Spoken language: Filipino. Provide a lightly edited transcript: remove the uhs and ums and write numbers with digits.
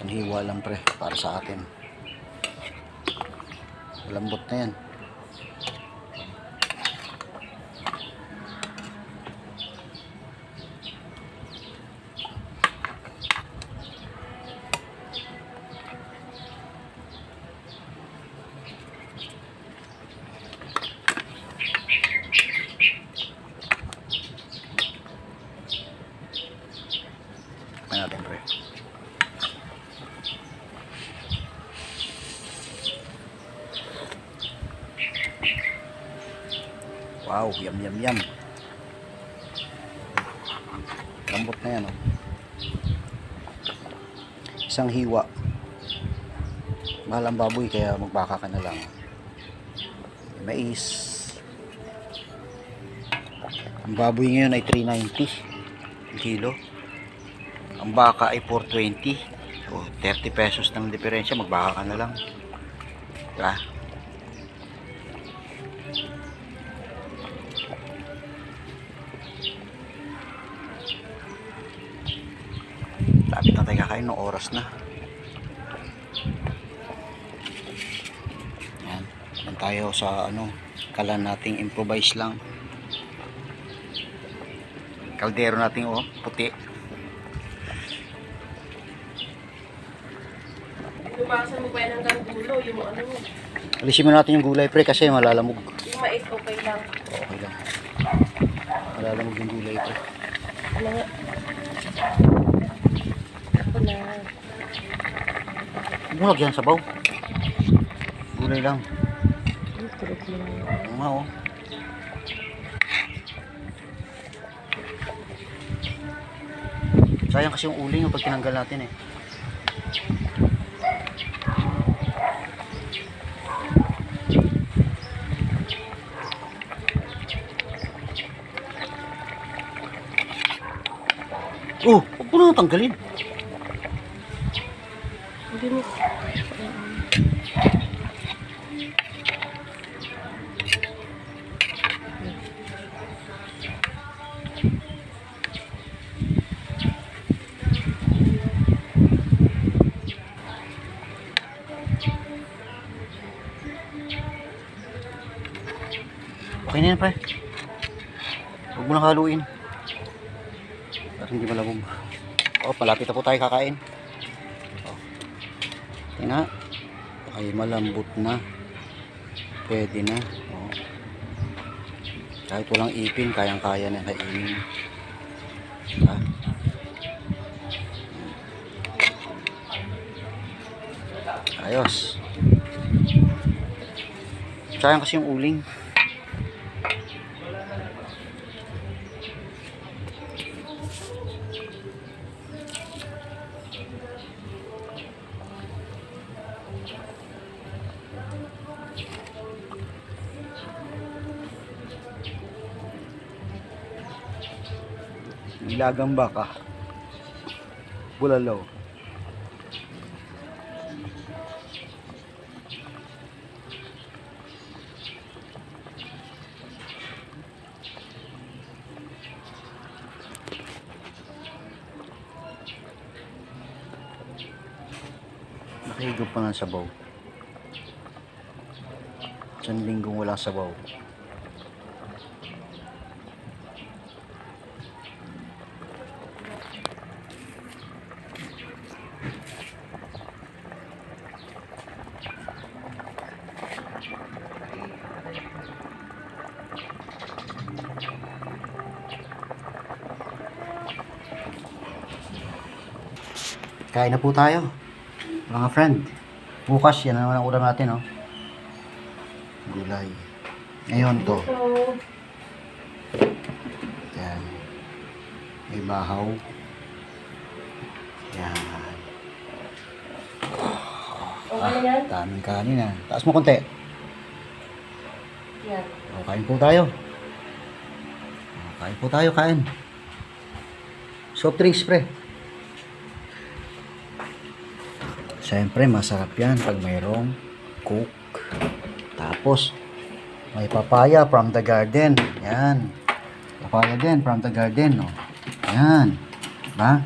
Hiwa lang pre, para sa atin. Lambot na yan. Natin pre. Wow, yum yum yum. Lambot na yan, oh. Isang hiwa. Mahal ang baboy kaya magbaka ka na lang. Mais. Ang baboy ngayon ay 390 kilo. Ang baka ay 420. So, 30 pesos ng diferensya, magbaka ka na lang. Diba? Lapit na tayo kakain, no oras na. Yan. Yan tayo sa kalan nating improvise lang. Kaldero nating puti. Tumasan mo pa yan hanggang gulo, yung Alisin mo natin yung gulay pre kasi malalamog. Yung mais okay lang. Okay lang. Malalamog yung gulay pre. Ano nga? Ako na. Huwag mo lagyan sabaw. Gulay lang. Tulog mo. Oo nga oh. Sayang kasi yung uling pag tinanggal natin eh. Oh, huwag mo na tanggalin. Hindi mo. Okay na yan pre. Huwag mo na haluin. Para hindi malabog. Oh, palapit na po tayo kakain. Oh. Ito na. Ay malambot na. Pwede na. Oh. Kahit walang ipin, kayang-kaya na kainin. Ha? Ayos. Sayang kasi yung uling. Nilagang baka. Bulalaw. Nakahigop pa ng sabaw. Isang linggong walang sabaw. Kain na po tayo, mga friend. Bukas, yan na naman ang ulam natin, oh. Gulay. Ngayon to. Yan. May bahaw. Yan. Okay na yan? Daming kanin ah. Taas mo konti. Yan. O, kain po tayo. Kain po tayo, kain. Soft drinks, pre. Siyempre, masarap yan pag mayroong coke. Tapos, may papaya from the garden. Yan. Papaya din from the garden. No? Yan. Diba?